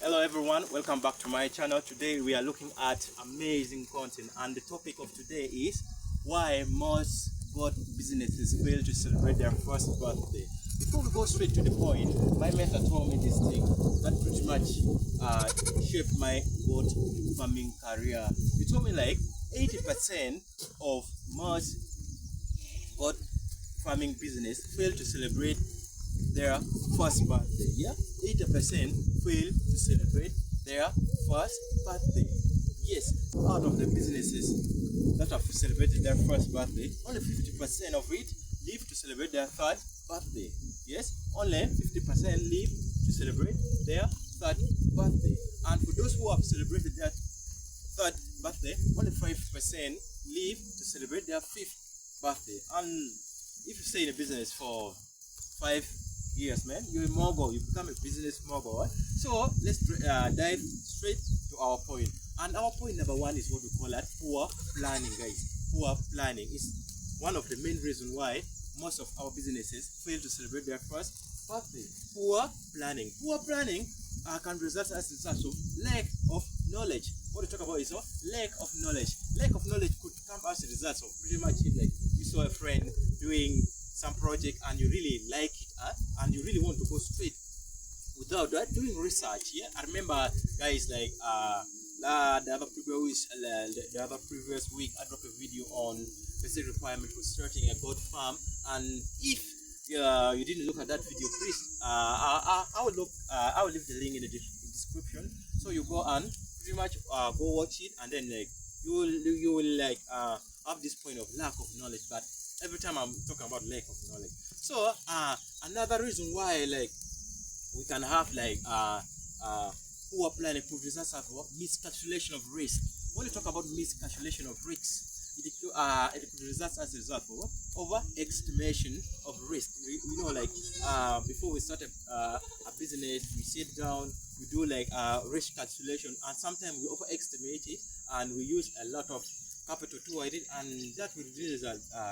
Hello everyone, welcome back to my channel. Today we are looking at amazing content, and the topic of today is why most both businesses fail to celebrate their first birthday. Before we go straight to the point, my mentor told me this thing that pretty much shaped my goat farming career. He told me like 80% of most goat farming business fail to celebrate their first birthday. Yeah, 80% fail to celebrate their first birthday. Yes, out of the businesses that have celebrated their first birthday, only 50% of it live to celebrate their third birthday. Yes, only 50% live to celebrate their third birthday. And for those who have celebrated their third birthday, only 5% live to celebrate their fifth birthday. And if you stay in a business for 5 years, man, you're a mogul. You become a business mogul. Right? So let's dive straight to our point. And our point number one is what we call that poor planning, guys. Poor planning is one of the main reasons why most of our businesses fail to celebrate their first birthday. Poor planning. Poor planning can result as a result of lack of knowledge. What we talk about is lack of knowledge. Lack of knowledge could come as a result of pretty much it, like you saw a friend doing some project and you really like it and you really want to go straight without doing research. Yeah, I remember guys like the other previous week I dropped a video on basic requirement for starting a goat farm, and if you didn't look at that video, please I will leave the link in the description, so you go and pretty much go watch it, and then like you will like have this point of lack of knowledge. But every time I'm talking about lack of knowledge, so another reason why like we can have like poor planning could result as miscalculation of risk. When you talk about miscalculation of risks, it could result as a result of overestimation of risk. You know, like before we start a business, we sit down, we do like risk calculation, and sometimes we overestimate it and we use a lot of capital toward it, and that will really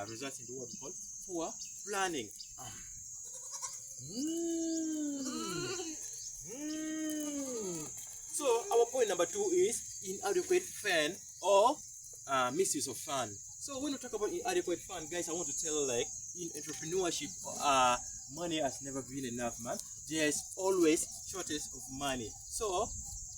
result into what we call poor planning. So our point number two is inadequate fund or misuse of fund. So when we talk about inadequate fund, guys, I want to tell like in entrepreneurship, money has never been enough, man. There's always shortage of money. So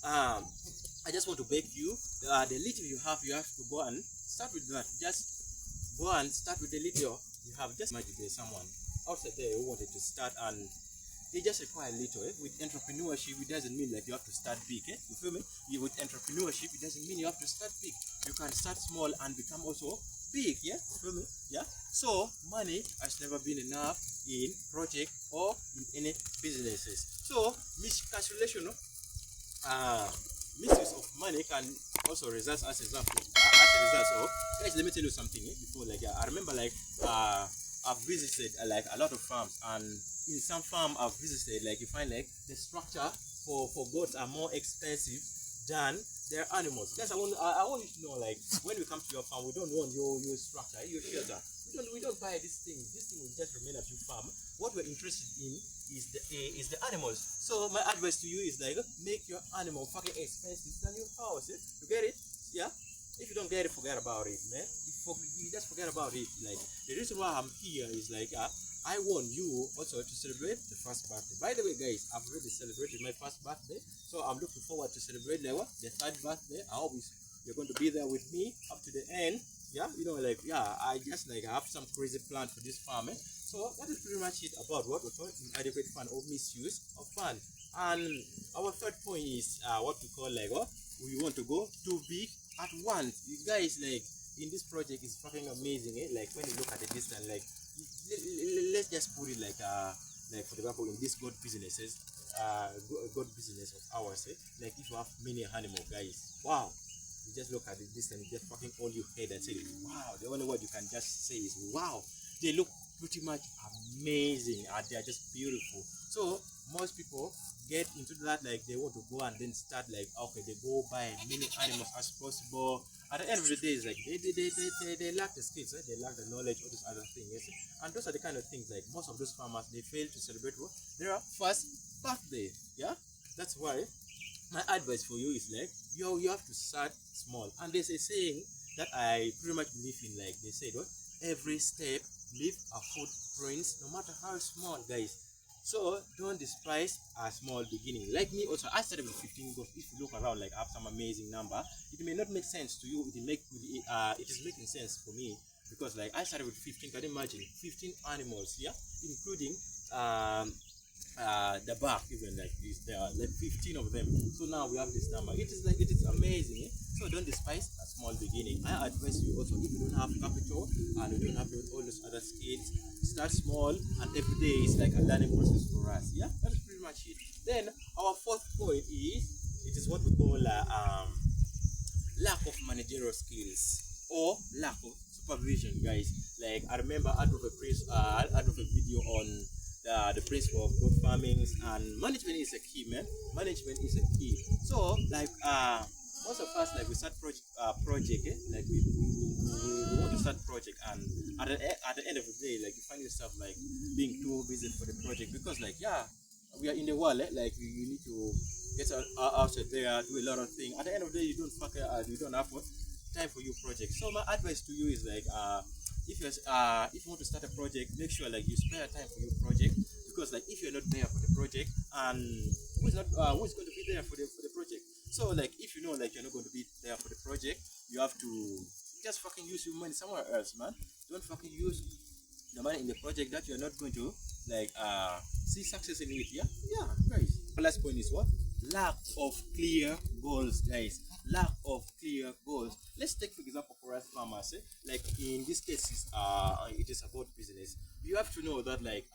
I just want to beg you, the little you have to go and start with that. Just go and start with the little you have. Just imagine there's someone outside there who wanted to start, and they just require little. With entrepreneurship, it doesn't mean like you have to start big. You feel me? With entrepreneurship, it doesn't mean you have to start big. You can start small and become also big. Yeah, you feel me? Yeah. So money has never been enough in project or in any businesses. So miscalculation, misuse of money can also result as a result. So guys, let me tell you something. Before, like I remember like I've visited like a lot of farms, and in some farm I've visited, like you find like the structure for goats are more expensive than their animals. Guys, I want you to know, like when we come to your farm, we don't want your structure, your shelter. We don't buy this thing. This thing will just remain at your farm. What we're interested in is the animals. So my advice to you is like make your animal fucking expensive than your house. You get it? Yeah. If you don't get it, forget about it, man. You just forget about it. Like the reason why I'm here is like I want you also to celebrate the first birthday. By the way, guys, I've already celebrated my first birthday, so I'm looking forward to celebrate the third birthday. I hope you're going to be there with me up to the end. Yeah, you know, like I just like I have some crazy plan for this farm. So that is pretty much it about what we call inadequate fund or misuse of fund. And our third point is what we call like we want to go too big at once. You guys, like in this project is fucking amazing. Like when you look at the distance, like let's just put it like for example in this goat businesses, goat business of ours. Like if you have many animal, guys, wow, you just look at the distance, you just fucking hold your head and say wow. The only word you can just say is wow. They look pretty much amazing and they are just beautiful. So most people get into that, like they want to go and then start like okay, they go buy many animals as possible. At the end of the day, it's like they lack the skills, they lack the knowledge, all these other things. And those are the kind of things like most of those farmers, they fail to celebrate their first birthday. Yeah, that's why my advice for you is like you have to start small. And there's a saying that I pretty much believe in, like they said what, every step leave a footprint, no matter how small, guys. So don't despise a small beginning. Like me also, I started with 15 goats. If you look around, like I have some amazing number, it may not make sense to you, it is making sense for me, because like I started with 15. Can you imagine 15 animals, yeah, including um the back, even like this, there are like 15 of them. So now we have this number. It is like, it is amazing, eh? So don't despise a small beginning. I advise you also, if you don't have capital and you don't have all those other skills, start small, and every day is like a learning process for us. Yeah, that is pretty much it. Then our fourth point is, it is what we call lack of managerial skills or lack of supervision, guys. Like I remember I drove a video on the principle of good farming, and management is a key, man. Management is a key. So like most of us, like we start project, eh? Like we want to start project, and at the end of the day, like you find yourself like being too busy for the project, because like, yeah, we are in the world, eh? Like you need to get out there, do a lot of things. At the end of the day, you don't have what time for your project. So my advice to you is like, if you want to start a project, make sure like you spare time for your project, because like if you're not there for the project, and who's going to be there for the project? So like if you know like you're not going to be there for the project, you have to just fucking use your money somewhere else, man. Don't fucking use the money in the project that you're not going to like see success in it. Yeah, guys. The last point is what? Lack of clear goals, guys. Lack of clear goals. Let's take for example for us farmers, eh? Like in this case it is about business. You have to know that like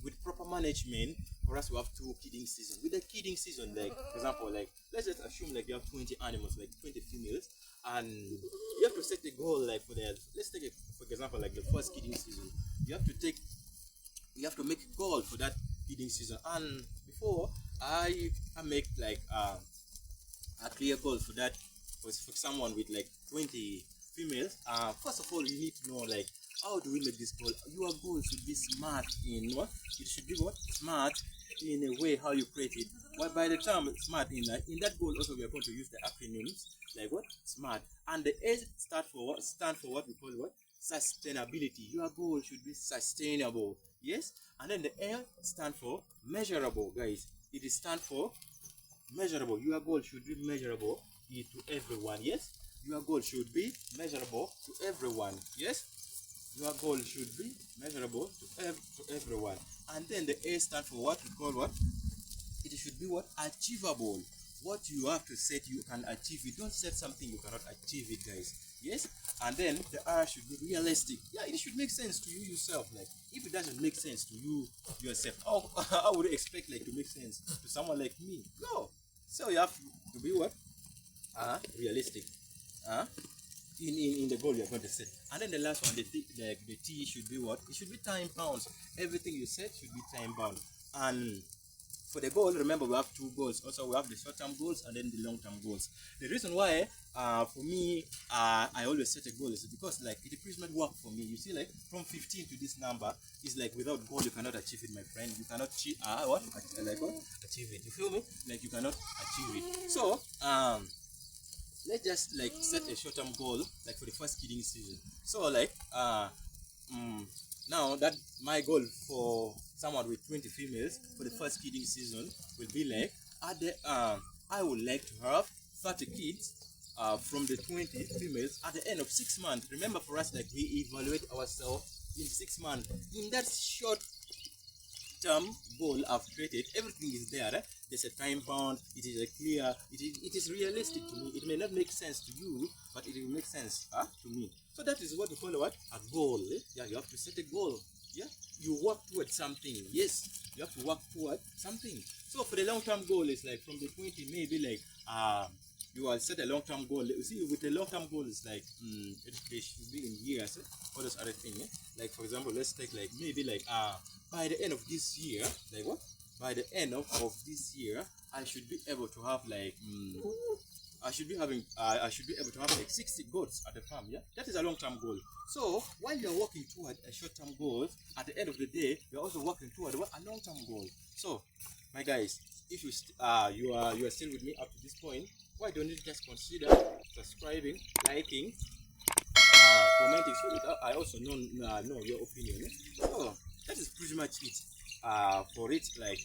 with proper management, for us we have two kidding season. With the kidding season, like for example, like let's just assume like you have 20 animals, like 20 females, and you have to set a goal like for the, let's take it for example like the first kidding season. You have to make a goal for that feeding season. And before I make like a clear goal for that, for someone with like 20 females, first of all you need to know like how do we make this goal. Your goal should be smart in what? It should be what? Smart in a way how you create it. But by the time smart in that goal also we are going to use the acronyms like what? Smart. And the S stand for what we call what? Sustainability. Your goal should be sustainable. Yes. And then the L stand for measurable, guys. It is stand for measurable. Your goal should be measurable to everyone. Yes. Your goal should be measurable to everyone. Yes. Your goal should be measurable to everyone. And then the A stand for what we call what? It should be what? Achievable. What you have to set, you can achieve it. Don't set something you cannot achieve it, guys. Yes. And then the R should be realistic. Yeah, it should make sense to you yourself. Like if it doesn't make sense to you yourself, how would you expect like to make sense to someone like me? No. So you have to be what? Realistic. In the goal you're going to set. And then the last one, the T should be what? It should be time bound. Everything you set should be time bound. And for the goal, remember we have two goals. Also, we have the short-term goals and then the long-term goals. The reason why, for me, I always set a goal is because like it pretty much work for me. You see, like from 15 to this number is like without goal you cannot achieve it, my friend. You cannot achieve achieve it. You feel me? Like you cannot achieve it. So let's just like set a short-term goal like for the first kidding season. So like now that my goal for someone with 20 females for the first kidding season will be like I would like to have 30 kids from the 20 females at the end of 6 months. Remember, for us, like we evaluate ourselves in 6 months. In that short term goal I've created, everything is there. There's a time bound, it is a clear, it is realistic to me. It may not make sense to you, but it will make sense to me. So that is what we call what? A goal. Yeah, you have to set a goal. Yeah, you work towards something. Yes, you have to work towards something. So for the long-term goal, it's like from the 20, maybe like you will set a long-term goal. You see, with the long-term goal, it's like it should be in years. All those other things. Like for example, let's take like maybe like by the end of this year, like what? By the end of this year, I should be able to have like I should be able to have like 60 goats at the farm. Yeah, that is a long-term goal. So while you're working toward a short-term goal, at the end of the day, you're also working toward what? A long-term goal. So My guys, if you are still with me up to this point, why don't you just consider subscribing, liking, commenting, so that I also know your opinion. So that is pretty much it for it. Like